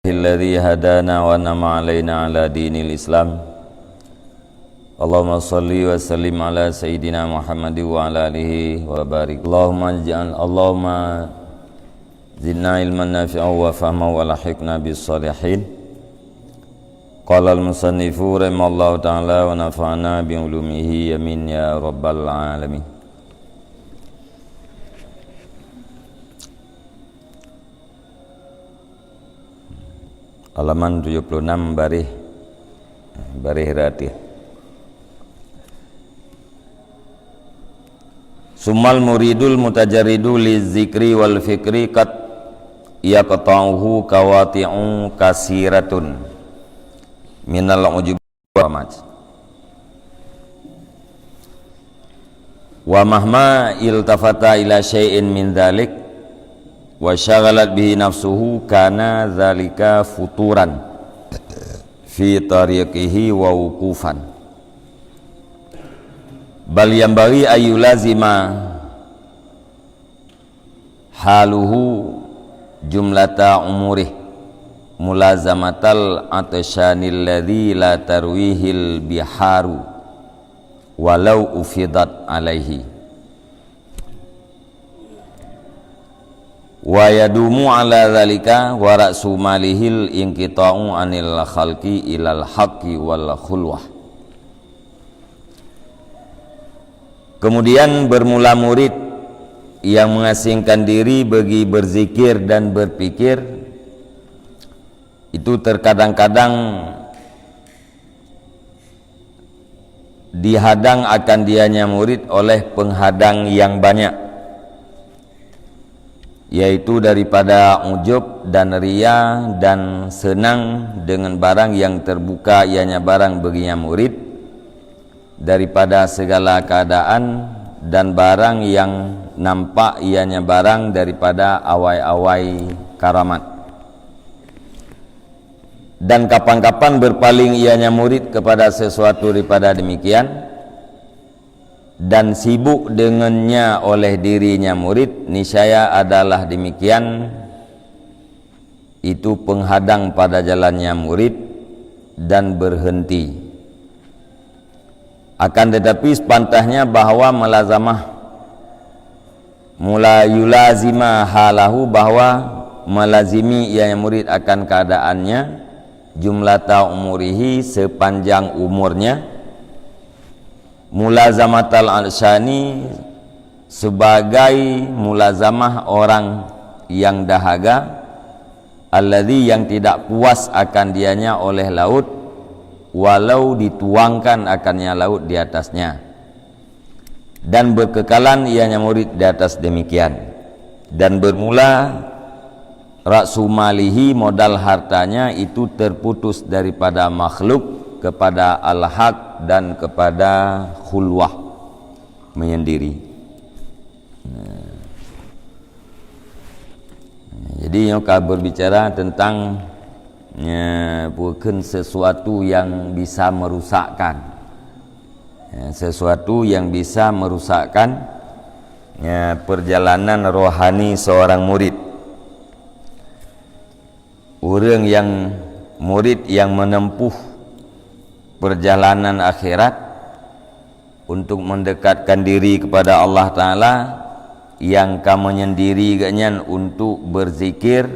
الذي هدانا وأنعم علينا على دين الإسلام. اللهم صل وسلم على سيدنا محمد وعلى آله وبارك. اللهم زدنا علما نافعا وفهما والحقنا بالصالحين. قال المصنف رحمه الله تعالى ونفعنا بعلومه آمين يا رب العالمين. Halaman 76 barih ratih. Summal muridul mutajarridu lizikri wal fikri qad yaqta'uhu kawati'u kasiratun minal ujub wa mahma iltafata ila syai'in min dhalik wa syaghalat bihi nafsuhu kana dzalika futuran fi tariqihi wa wuqufan bal yanbaghi ayyulazima haluhu jumlata umurih mulazamatal atsyanil ladzi la tarwihil biharu walau ufidat alaihi wa yadumu ala dzalika wa ra'su malihil inqita'u anil khalqi ilal haqqi wal khulwah. Kemudian bermula murid yang mengasingkan diri bagi berzikir dan berpikir itu terkadang-kadang dihadang akan dianya murid oleh penghadang yang banyak, yaitu daripada ujub dan riya dan senang dengan barang yang terbuka ianya barang baginya murid, daripada segala keadaan dan barang yang nampak ianya barang daripada awai-awai karamat. Dan kapan-kapan berpaling ianya murid kepada sesuatu daripada demikian dan sibuk dengannya oleh dirinya murid, niscaya adalah demikian itu penghadang pada jalannya murid dan berhenti. Akan tetapi sepantahnya bahwa yulazima halahu, bahwa melazimi ianya murid akan keadaannya, jumlata umurihi sepanjang umurnya, mulazamatal alsyani sebagai mulazamah orang yang dahaga, alladzi yang tidak puas akan dianya oleh laut walau dituangkan akannya laut di atasnya, dan berkekalan ianya murid di atas demikian. Dan bermula ra'su malihi, modal hartanya itu terputus daripada makhluk kepada al-haq dan kepada khulwah, menyendiri. Jadi nyokap berbicara tentang bukan sesuatu yang bisa merusakkan, sesuatu yang bisa merusakkan perjalanan rohani seorang murid. Orang yang murid yang menempuh perjalanan akhirat untuk mendekatkan diri kepada Allah Ta'ala, yang kamu menyendiri ganyan untuk berzikir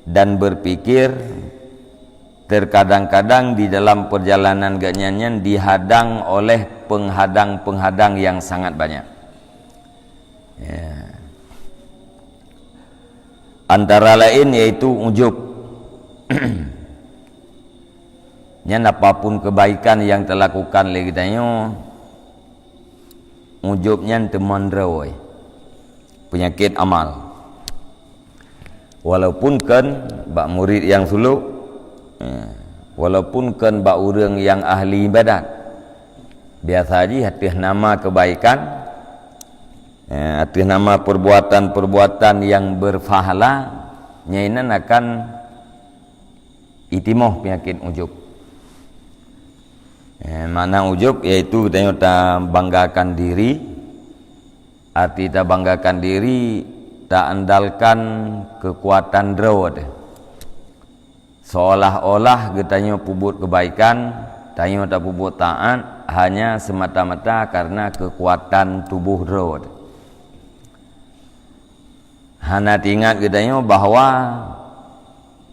dan berpikir, terkadang-kadang di dalam perjalanan ganyannya dihadang oleh penghadang-penghadang yang sangat banyak. Antara lain yaitu ujub. Nyan apapun kebaikan yang terlakukan lagi tanya, ujubnya temandrawai, penyakit amal. Walaupun kan bak murid yang suluk, walaupun kan bak orang yang ahli ibadat, biasa aja atas nama kebaikan, atas nama perbuatan-perbuatan yang berfahala, nyainan akan itimoh penyakit ujub. Mana ujub yaitu kita banggakan diri. Arti kita banggakan diri, tak andalkan kekuatan drawad, seolah-olah getanya pubut kebaikan, tanya tak pubut taat, hanya semata-mata karena kekuatan tubuh roh. Hana ingat getanya bahawa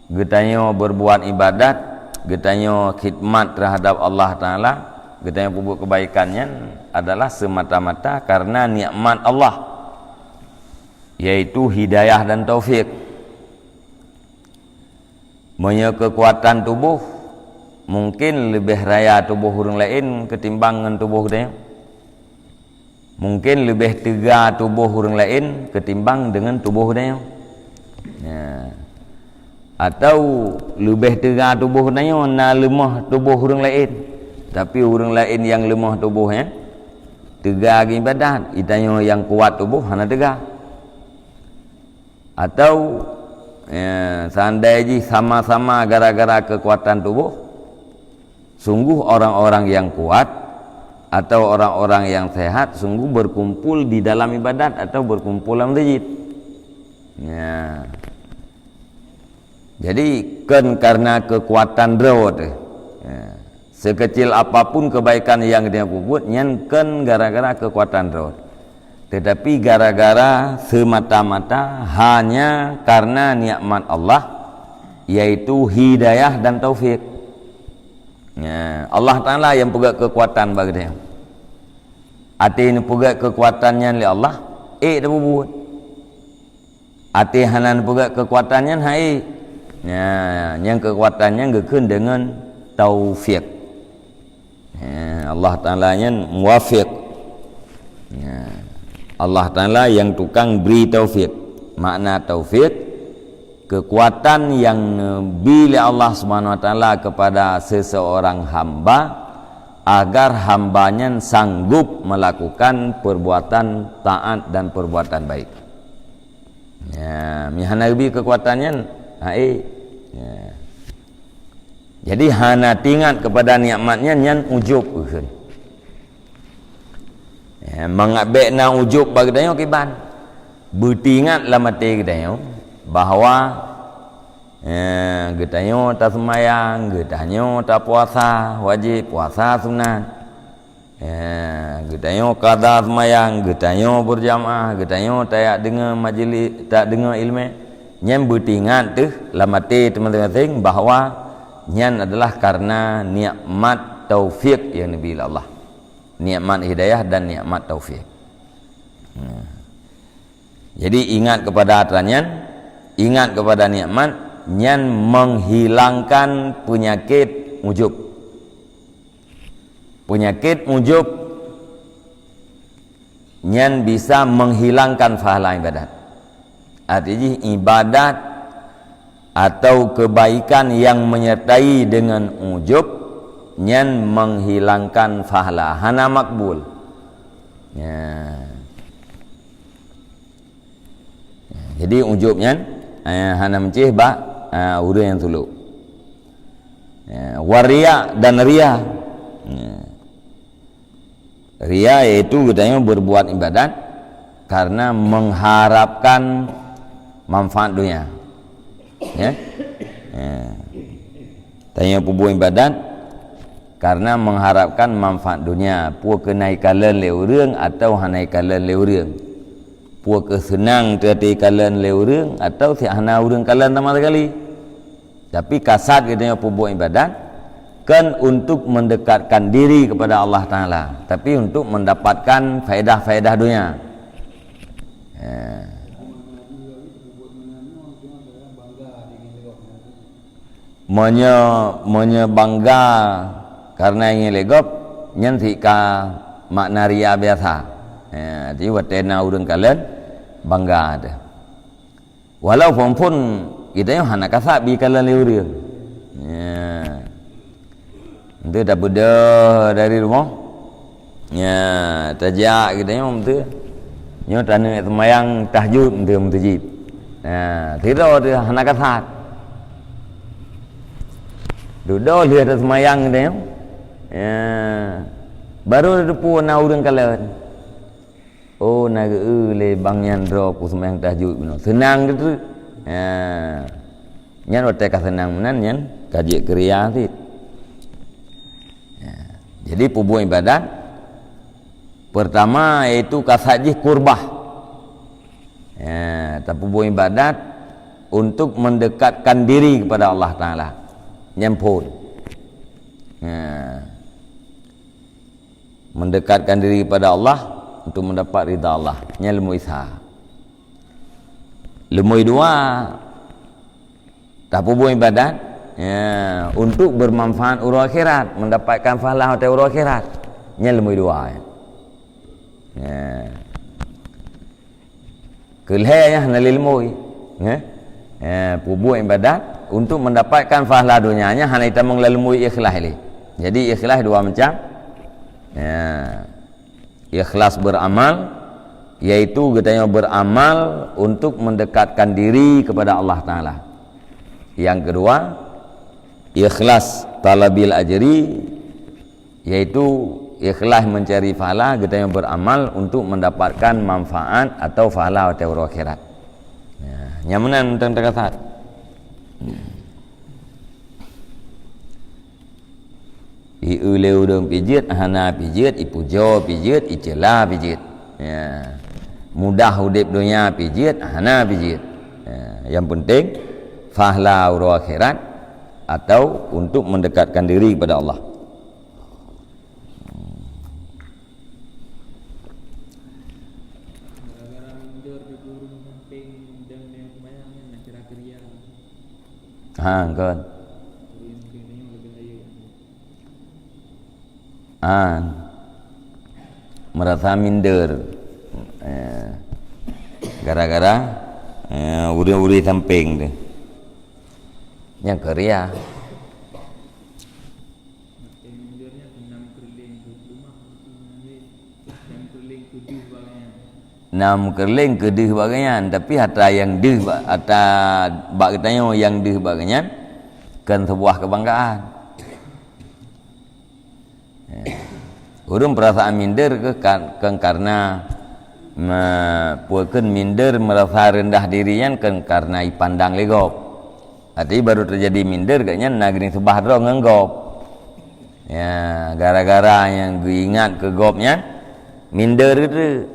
getanya berbuat ibadat, getanya khidmat terhadap Allah Ta'ala, getanya pubut kebaikannya adalah semata-mata karena nikmat Allah, yaitu hidayah dan taufik. Punya kekuatan tubuh mungkin lebih raya tubuh orang lain ketimbang dengan tubuh dia. Mungkin lebih tegar tubuh orang lain ketimbang dengan tubuh dia. Ya. Atau lebih tegar tubuh dia na lemah tubuh orang lain. Tapi orang lain yang lemah tubuhnya tegar ibadat, itanya yang kuat tubuh hana tegar. Atau seandainya sama-sama gara-gara kekuatan tubuh, sungguh orang-orang yang kuat atau orang-orang yang sehat sungguh berkumpul di dalam ibadat atau berkumpul dalam masjid. Ya. Jadi kan karena kekuatan roh, ya. Sekecil apapun kebaikan yang dia puput, nyen kan gara-gara kekuatan roh. Tetapi gara-gara semata-mata hanya karena nikmat Allah, yaitu hidayah dan taufik. Ya, Allah Ta'ala yang pegang kekuatan bagi dia. Hati ini pegang kekuatannya oleh Allah, dia buat. Hati hanan pegang kekuatannya, hai. Ya, yang kekuatannya gekun dengan taufik. Ya, Allah Ta'ala yang muwafiq. Ya. Allah Ta'ala yang tukang beri taufik. Makna taufik, kekuatan yang bila Allah Subhanahu Wa Ta'ala kepada seseorang hamba agar hambanya sanggup melakukan perbuatan taat dan perbuatan baik. Ya, mihana lebih kekuatannya, ya. Jadi hana tingat kepada nikmatnya nyan ujub. Ya, mengabek na ujub bagi dia kiban. Bertingatlah mati kita bahawa getanya tak semayang, getanya tak puasa wajib, puasa sunat. Getanya qada semayang, getanya berjamaah, getanya tak dengar majlis, tak dengar ilmu. Nyan bertingat tu la mati teman-teman bahawa nyan adalah karena nikmat taufik yang diberi Allah. Nikmat hidayah dan nikmat taufik. Jadi ingat kepada aturannya, ingat kepada nikmat, nyan menghilangkan penyakit ujub. Penyakit ujub nyan bisa menghilangkan pahala ibadat. Artinya ibadat atau kebaikan yang menyertai dengan ujub nyan menghilangkan pahala, hana makbul. Ya. Jadi ujubnya hana mencih ba urang yang tulu. Ya. Waria dan ria. Ya. Ria yaitu katanya berbuat ibadat karena mengharapkan manfaat dunia. Ya. Ya. Tanya pubuh ibadat karena mengharapkan manfaat dunia, puak kenaikalan leurang atau hanaikalan leurang, puak kesenang tertikalan leurang atau si hana urang kalan sama sekali. Tapi kasat katanya pubuh ibadat kan untuk mendekatkan diri kepada Allah Ta'ala, tapi untuk mendapatkan faedah-faedah dunia. Menye bangga karena ingin legop nyen ka makna ria biasa. Ya, jadi watena urang kalian bangga ada. Walaupun pun kita hana kasak bi kalian leurang. Ya. Itu dah beda dari rumah. Ya, tajak kita tu. Nyo tanah semayang tahajud tu masjid. Ya, tidak dia hana kasak. Duduk dia atas semayang dia. Ya. Baru depu na urang kalian. Oh naga le bangyan ro ku semayang tahajud. Senang gitu. Ya. nyan wate kasenang menan nyan kaji kriya ti. Jadi pubuh ibadat pertama yaitu kasajih kurbah. Pubuh ibadat untuk mendekatkan diri kepada Allah Ta'ala nyampun. Mendekatkan diri kepada Allah untuk mendapat ridha Allah nya lemu isa. Lemui dua pubuh ibadat untuk bermanfaat urus akhirat, mendapatkan pahala hotel urus akhirat nya lemui dua. Kelihnya nalil lemui pubuh ibadat untuk mendapatkan pahala dunianya hanya kita mengelalui ikhlas ini. Jadi ikhlas dua macam. Ikhlas beramal yaitu katanya beramal untuk mendekatkan diri kepada Allah Ta'ala. Yang kedua ikhlas talabil ajri yaitu ikhlas mencari pahala katanya beramal untuk mendapatkan manfaat atau pahala atau akhirat. Nyamanan tentang kata iule udang pijit, hana pijit, ipujo pijit, icela pijit. Mudah hidup dunia pijit, hana pijit. Yang penting pahala urus akhirat atau untuk mendekatkan diri kepada Allah. Kan merasa minder gara-gara uri samping tu yang kerja nam kerling ke deh bagian tapi hatta yang deh hatta bak katanya yang deh bagian kan sebuah kebanggaan. Urang perasaan minder kan karena puakeun minder merasa rendah dirinya kan karena ipandang legop. Arti baru terjadi minder kayaknya nagri sebah ro ngenggop. Ya, gara-gara yang ingat ke gopnya minder itu.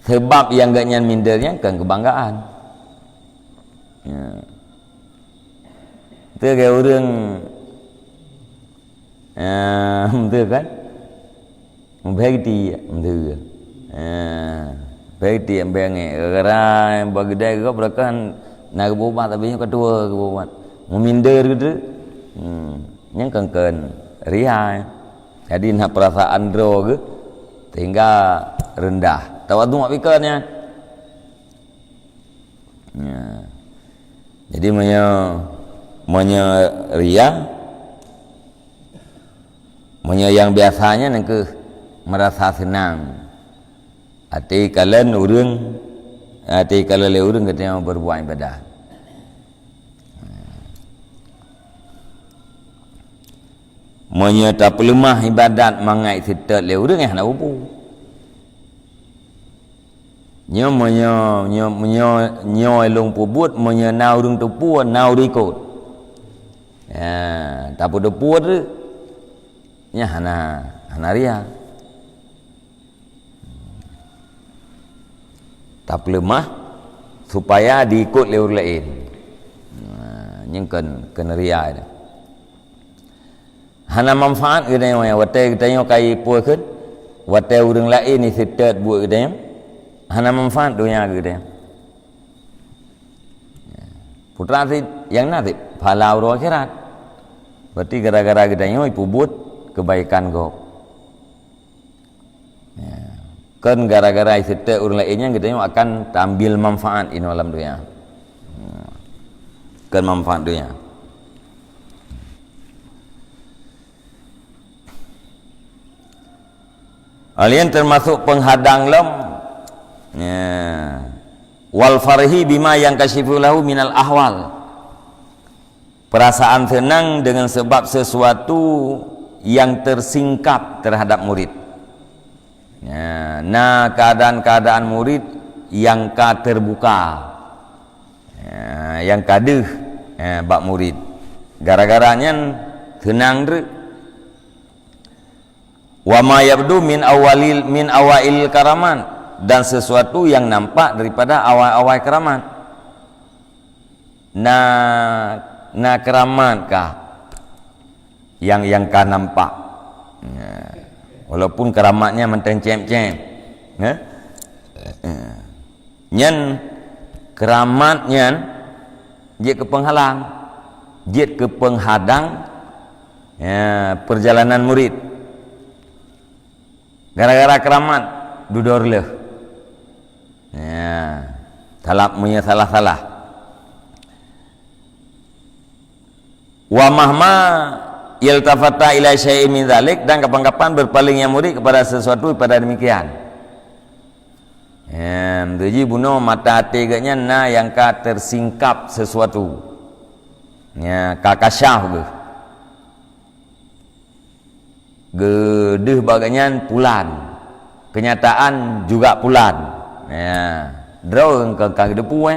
Sebab yang gaknya mindernya kan kebanggaan. Itu kayak orang itu kan begitu begitu yang bengi gara bagi dia kau berakan nak kebubat tapi yang kedua kebubat meminder gitu yang kengken ria jadi nak perasaan dro ke tinggal rendah tawadu mak pikirnya jadi ria yang biasanya nengke merasa senang hati kalian urang katanya berbuat ibadah tak pelemah ibadat mangai sitat le urang nak upu nyo elong pubut na urang tupu na urikot tak pu deput nya hana ria tak lemah supaya diikut oleh orang lain yang kena ria itu hana manfaat kita yang wate kita yang kai puakeun wate orang lain ni setet buat kita yang hana manfaat dunia kita putra si yang nanti pahala urus akhirat berarti gara-gara kita yang pubut kebaikan kau kan gara-gara setiap orang lainnya kita akan ambil manfaat ini alam dunia kan manfaat dunia kalian termasuk penghadang lem wal farhi bima yang kasyifu lahu minal ahwal perasaan senang dengan sebab sesuatu yang tersingkap terhadap murid. Keadaan-keadaan murid yang terbuka. yang kaduh bak murid gara-garanya tenang dre. Wa ma yabdu min awail karaman, dan sesuatu yang nampak daripada awal-awal keramat. Na keramat kah yang kah nampak, walaupun keramatnya mentencem-cem, nyen keramatnya dia ke penghalang, dia ke penghadang perjalanan murid. Gara-gara keramat dudor leh, talapnya salah-salah. Wa mahma yaltafata ila syai'in min dzalik, dan kapan-kapan berpalingnya murid kepada sesuatu pada demikian. Jadi bunuh mata hati agaknya yang ka tersingkap sesuatu. Ka kasyaf ke. Gedeh bagainya pulan. Kenyataan juga pulan. Draw ke depu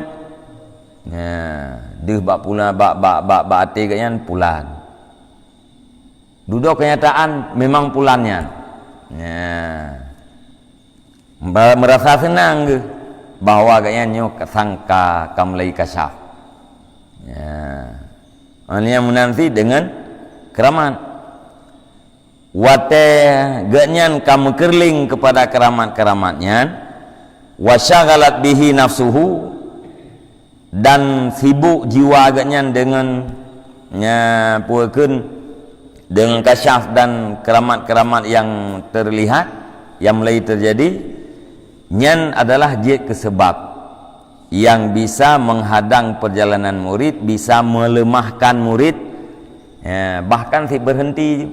deh bak pulan bak hati agaknya pulan. Duduk kenyataan memang pulannya. Merasa senang ke bahwa agaknya nyok sangka kamlai kasyaf. Ini yang menanti dengan keramat. Wate ganyan kamu kerling kepada keramat-keramatnya, wasyaghalat bihi nafsuhu, dan sibuk jiwa agaknya dengan dengan kasyaf dan keramat-keramat yang terlihat, yang mulai terjadi. Nyan adalah jid kesebab yang bisa menghadang perjalanan murid, bisa melemahkan murid, bahkan si berhenti.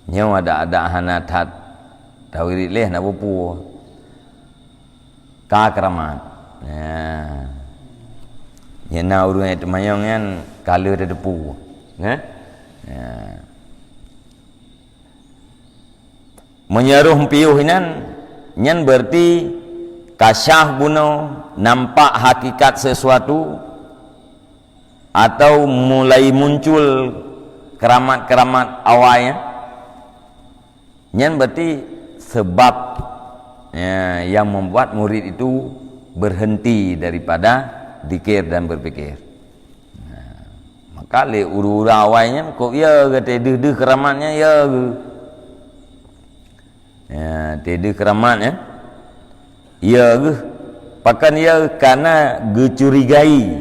Nyaw ada hanatat tawirid leh nak bupu ka keramat. Na urang itu mayong kan kala ada depu. Menyeruh piuh nyan berarti kasyah bunuh, nampak hakikat sesuatu, atau mulai muncul keramat-keramat awalnya. Nyan berarti sebab yang membuat murid itu berhenti daripada zikir dan berpikir. Maka le uru-ura awalnya kok ya kata deh keramatnya ya ke. Tiada keramatnya ya ke. Pakan ya karena gecurigai.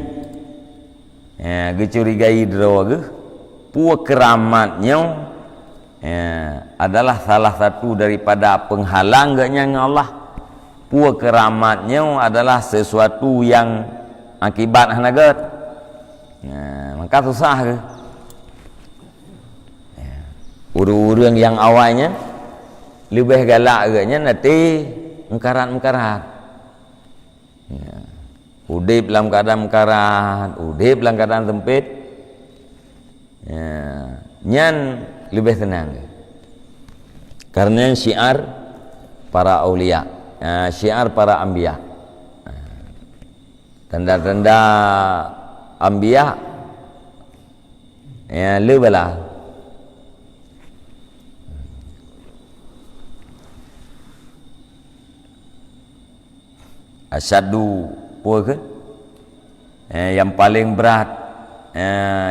Gecurigai draw ke. Puak keramatnya adalah salah satu daripada penghalang gaknya Allah. Puak keramatnya adalah sesuatu yang akibat hanagat. Maka susah ke. Urang-urang yang awalnya lebih galak agaknya nanti mengkarat-mengkarat. Udip dalam keadaan mengkarat, udip dalam keadaan sempit. Nyan lebih tenang. Karena syiar para aulia, syiar para anbiya. Tanda-tanda anbiya lebalah. Asyadu puaka yang paling berat,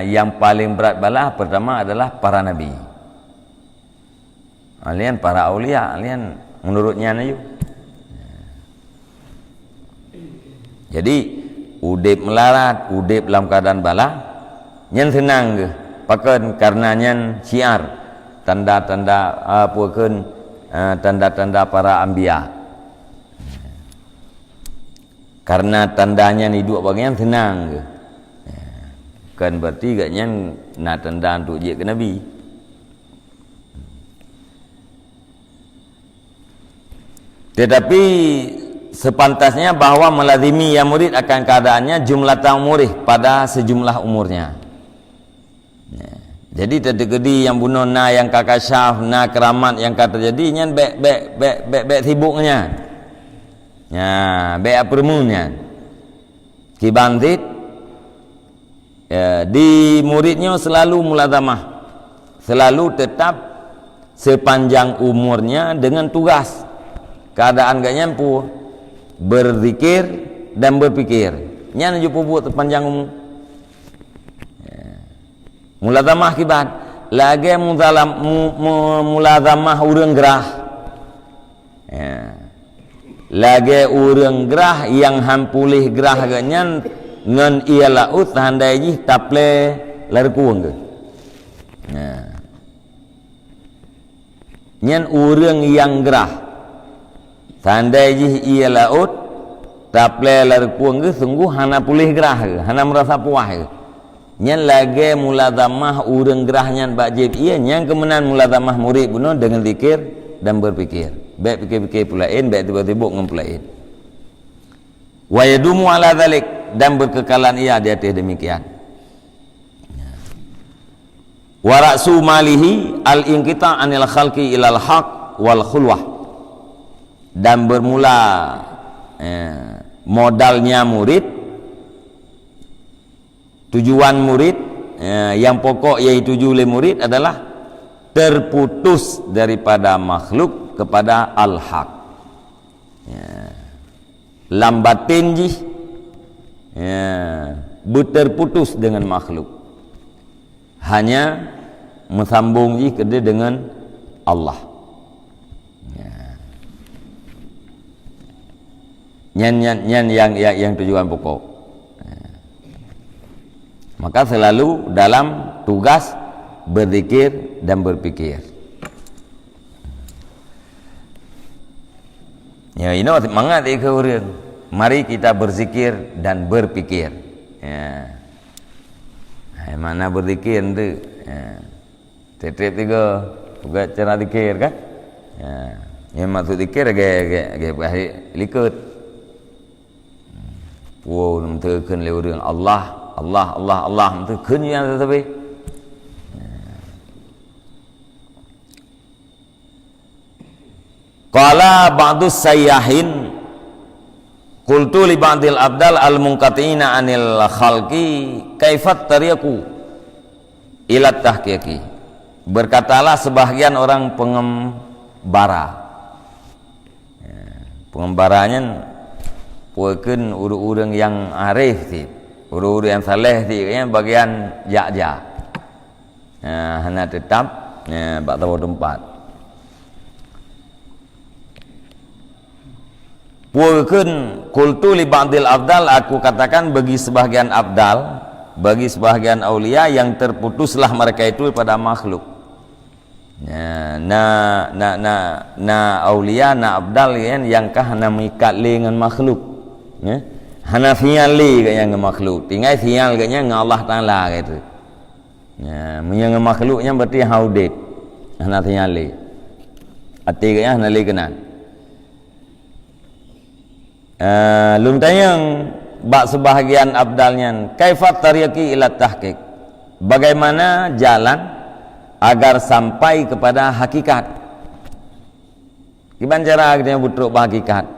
yang paling berat balah pertama adalah para nabi. Alian para aulia, alian menurutnya ayu. Jadi udip melarat, udip dalam keadaan balah, nyan senang ke? Pakan karena nyan syiar, tanda-tanda puakan, tanda-tanda para anbiya. Karena tandanya ni dua bagian senang ke? Kan berarti gaknya nak tanda untuk dia ke Nabi. Tetapi sepantasnya bahwa melazimi yang murid akan keadaannya jumlah tahun murid pada sejumlah umurnya. Jadi terjadi yang bunuh na yang kakasyaf na keramat yang terjadi nyan bek sibuknya. Bek permunya. Kibandit di muridnya selalu mulazamah, selalu tetap sepanjang umurnya dengan tugas, keadaan gak nyampu, berzikir dan berpikir. Nyan jupu buat sepanjang umur. Mulazamah kibat, lagi mulazamah urang gerah. Lagi urang gerah yang hampulih gerah ganyan ngan ia laut handai ji taple larkuang ke. Nyan urang yang gerah handai ji ia laut taple larkuang ke, sungguh hana pulih gerah ke, hana merasa puas ke. Nyan lagi mulazamah urang gerah nyan bajib ia nyan kemenan mulazamah murid bunuh dengan zikir dan berpikir. Baik fikir-fikir pulain, baik tiba-tiba ngempulain. Wa yadumu ala dhalik, dan berkekalan ia di atas demikian. Wa ra'su malihi al-inqita' anil khalqi ilal haq wal khulwah, dan bermula modalnya murid, tujuan murid yang pokok yaitu tujuan murid adalah terputus daripada makhluk kepada al-haq. Lambatin jih berterputus dengan makhluk, hanya mesambung jih kede dengan Allah. Nyan yang tujuan pokok. Maka selalu dalam tugas berzikir dan berpikir. Ya, ini semangat ke orang. Mari kita berzikir dan berpikir. Ya. Mana berzikir tu? Ya. Tetap tiga juga cara zikir kan? Ya. Yang maksud zikir agak likut. Wow, mentekan le orang Allah, Allah, Allah, Allah, mentekan yang tetapi. Qala ba'dus sayyahin qultu li ba'dil abdal al-munqati'ina anil khalqi kaifat tariqu ila tahqiqi. Berkatalah sebahagian orang pengembara. Pengembaranya puekeun urang-urang yang arif ti, urang-urang yang saleh ti bagian ja-ja. Hana tetap bak tahu tempat. Puekeun qultu li ba'dil abdal, aku katakan bagi sebahagian abdal, bagi sebahagian aulia yang terputuslah mereka itu pada makhluk. Na aulia na abdal yang kah hana mengikat dengan makhluk. Hana fial li dengan makhluk. Tinggal fial dengan Allah Taala gitu. Menyang makhluknya berarti haudit. Hana fial li. Ati kaya hana li kenan. Lum tayang bak sebahagian abdalnya kaifat tariqi ila tahqiq, bagaimana jalan agar sampai kepada hakikat. Gimana cara kita butruk hakikat?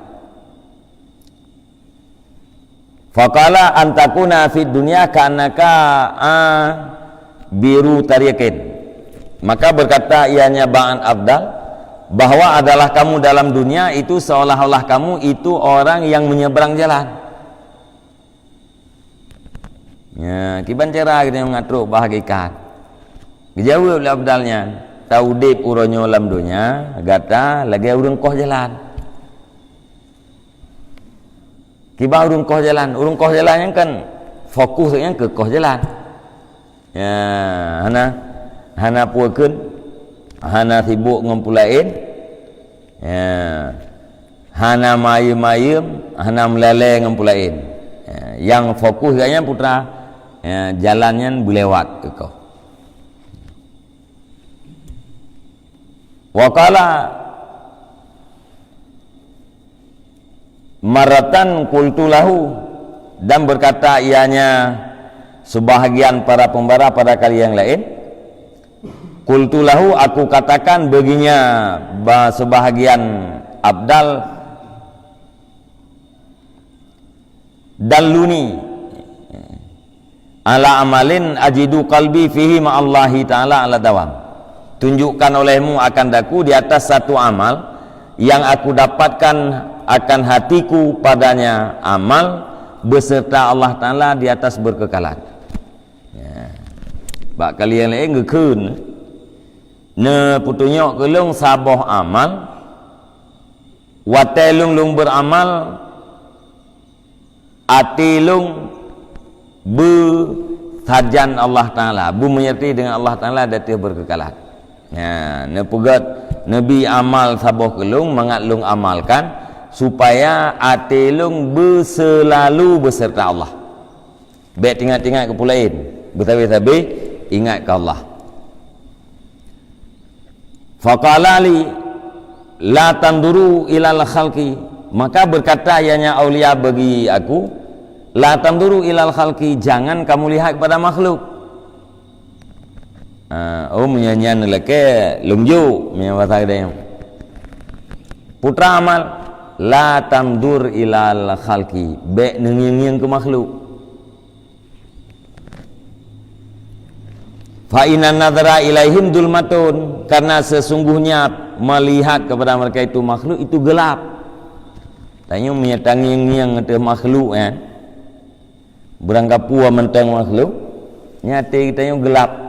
Faqala antakuna fid dunya ka'annaka biru tariqin. Maka berkata ianya ba'an abdal, bahwa adalah kamu dalam dunia itu seolah-olah kamu itu orang yang menyeberang jalan. Ya, kiban cara kita mengatur bahagikat. Dijawab oleh abdalnya, tahu dip uronyo dalam dunia, gata lagi urung koh jalan. Kiba urung koh jalan yang kan fokusnya ke koh jalan. Ya, hana puekeun, hana sibuk ngumpulain, ya, hana mayem-mayem, hana meleleh ngumpulain, ya, yang fokus kayaknya putra, ya, jalannya belewat ke kau. Wakala maratan kultulahu, dan berkata ianya sebahagian para pembara pada kali yang lain, qultulahu, aku katakan baginya sebahagian abdal, dalluni, ala amalin ajidu qalbi fihi ma'allahi ta'ala ala dawam. Tunjukkan olehmu akan daku di atas satu amal yang aku dapatkan akan hatiku padanya amal beserta Allah Ta'ala di atas berkekalan. Ya. Bak kalian lain ngekun ne putunyok kelung saboh amal watai lung beramal ati lung sajan Allah Ta'ala menyertai dengan Allah Ta'ala datih berkekalan. Ya, ne pugat Nabi amal saboh kelung mangat lung amalkan supaya ati lung berselalu beserta Allah. Baik ingat-ingat ke pulain, betawi-tabi ingat ke Allah. Faqala li la tanduru ilal khalqi, maka berkata ianya aulia bagi aku, la tanduru ilal khalqi, jangan kamu lihat kepada makhluk. Menyanyian leke lungju punya bahasa dia. Putra amal la tandur ilal khalqi, be nengyeng ke makhluk. Fa inna nadhara ilaihim dulmatun, karena sesungguhnya melihat kepada mereka itu makhluk itu gelap. Tanya menyetangi yang ada makhluk ya. Berangkap puas mentang makhluk, nyata kita yang gelap.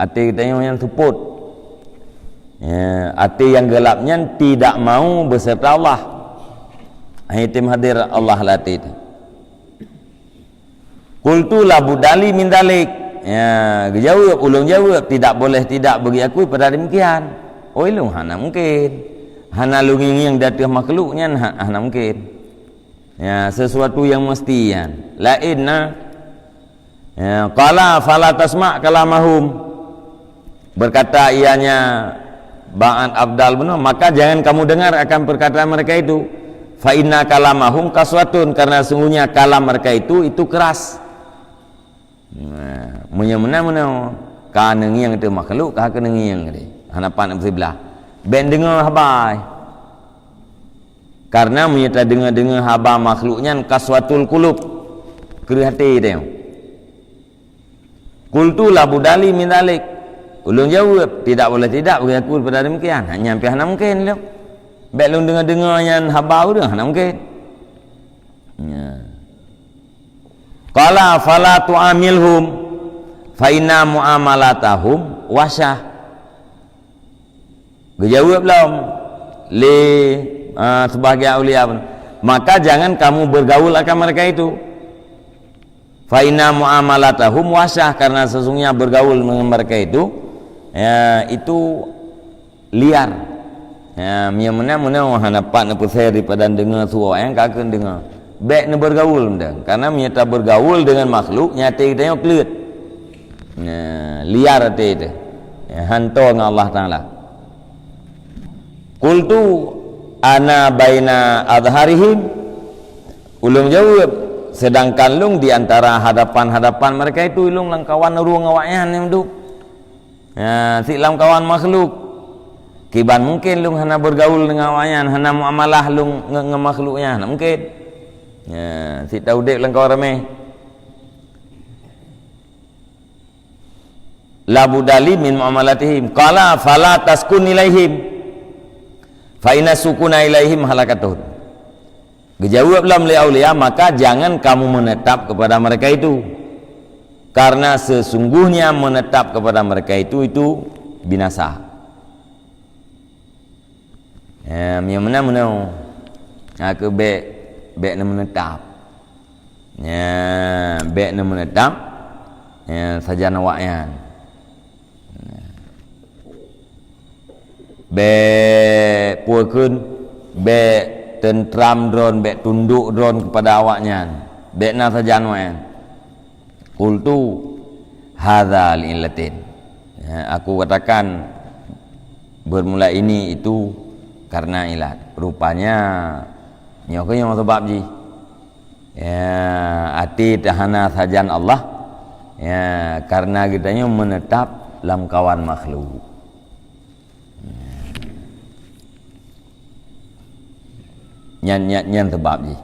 Hati kita yang tuput ya, hati yang gelapnya tidak mau beserta Allah. Hitim hadir Allah latih. Qultu la budali min dalik, ya jawab ulung jawab tidak boleh tidak bagi aku pada demikian. Oh ilung hana mungkin hana lunging yang datih makhluknya hana mungkin ya, sesuatu yang mestian lainna ya. Qala fala tasma' kalamahum, berkata ianya Ba'an Abdal benar, maka jangan kamu dengar akan perkataan mereka itu. Fa inna kalamahum kaswatun, karena sungguhnya kalam mereka itu keras. Menyamena-mena ka nengiang itu makhluk ka nengiang dia. Hanapan sebelah. Ben dengar habai. Karena menyata dengar haba makhluknya kaswatul qulub. Keri hati dia. Qultu la budali min dalik. Ulun jawab tidak boleh tidak bagi aku pada demikian. Hanya hampir hana mungkin lu. Baik lu dengar yang habau dah hana mungkin. Ya. Qala fala tu'amilhum fa inna muamalatahum wasyah. Dijawab belum li sebagai aulia, maka jangan kamu bergaul akan mereka itu. Fa inna muamalatahum wasyah, karena sesungguhnya bergaul dengan mereka itu ya, itu liar ya. Mana hanapan nepusai daripada dengar suara yang kakak dengar baik ne bergaul mendang, karena menyata bergaul dengan makhluk nyata kita yang kelut ya, liar hati itu ya, hantar dengan Allah Ta'ala. Qultu ana baina adharihim, ulung jawab sedangkan lung di antara hadapan-hadapan mereka itu ilung langkawan ruang awaknya yang duduk ya, silam kawan makhluk kiban mungkin lung hana bergaul dengan awaknya, hana muamalah lung ngemakhluknya hana mungkin ya, si tahu dek lang kawan ramai. La budali min muamalatihim qala fala taskun ilaihim fa inna sukuna ilaihim halakatuhum. Dijawablah oleh aulia, maka jangan kamu menetap kepada mereka itu, karena sesungguhnya menetap kepada mereka itu binasa. Ya, mana aku bek na menetap. Ya, bek na menetap. Ya, saja nawaknya. Bek puakun, bek tentram drone, bek tunduk drone kepada awaknya, bek na saja nawaknya. Qultu hadza li'illatin, ya, aku katakan bermula ini itu karena ilat, rupanya nyoknya yang sebab ji ya, ati tahana sajan Allah ya, karena kitanya menetap dalam kawan makhluk nyan sebab ji.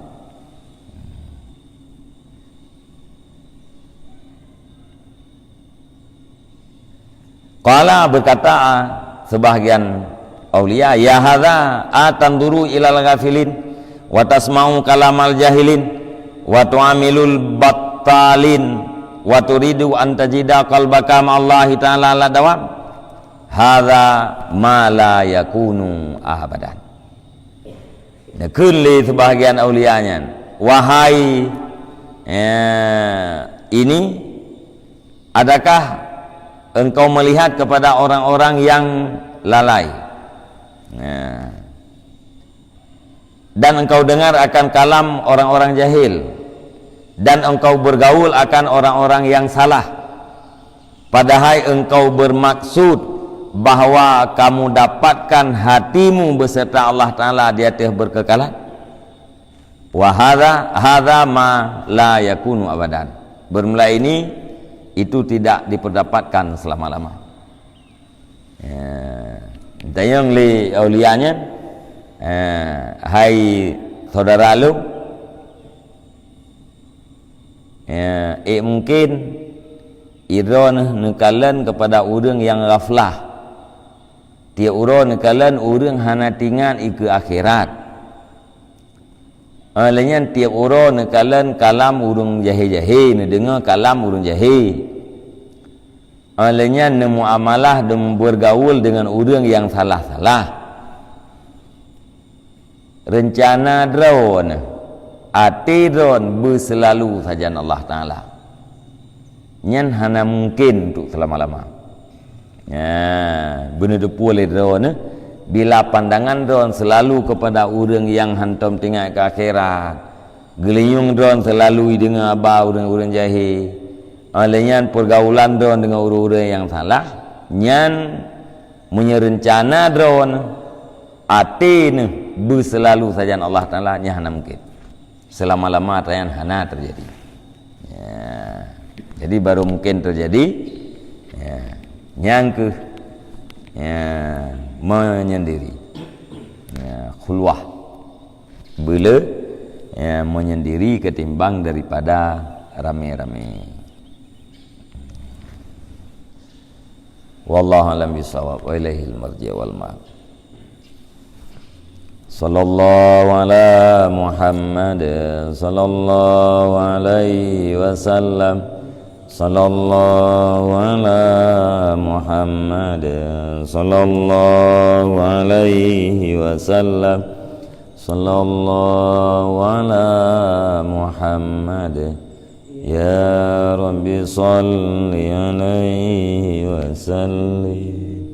Qala berkata sebahagian aulia, ya hadza atanduru ilal ghafilin wa tasma'u kalamal jahilin wa tu'amilul battalin wa turidu an tajida qalbaka ma'allahi ta'ala ala dawam. Hadza ma la yakunu abadan. Kulli sebahagian aulianya, wahai ini, adakah engkau melihat kepada orang-orang yang lalai dan engkau dengar akan kalam orang-orang jahil dan engkau bergaul akan orang-orang yang salah, padahal engkau bermaksud bahwa kamu dapatkan hatimu beserta Allah Ta'ala di atas berkekalan. Wa hadza ma la yakunu abadan. Bermula ini itu tidak diperdapatkan selama-lama. Dayang li aulianya, hai saudara lu, mungkin iron nekalan kepada orang yang ghaflah. Dia urang nekalan orang hana tinggal ke akhirat. Lainnya tiap orang nekalan kalam urang jahil-jahil, dengar kalam urang jahil. Lainnya muamalah dan bergaul dengan orang yang salah-salah. Rencana drone, ati drone berselalu saja Allah Ta'ala. Nyan hana mungkin untuk selama-lama. Benar boleh drone, bila pandangan drone selalu kepada orang yang hantam tinggal ke akhirat, geliung drone selalu dengan abah orang-orang jahil, alaian pergaulan drone dengan orang-orang yang salah, nyan menyerencana drone ati ni berselalu saja Allah Ta'ala, nya hana mungkin selama-lama tayan hana terjadi. Jadi baru mungkin terjadi yang ke menyendiri, khulwah, bila menyendiri ketimbang daripada rame-rame. Wallahu a'lam bishawab, wa ilaihil marji' wal ma'ab. Sallallahu ala Muhammad sallallahu alaihi wasallam. Sallallahu ala Muhammad sallallahu alaihi wasallam. Sallallahu ala Muhammad ya Rabbi salli alaihi wasallim.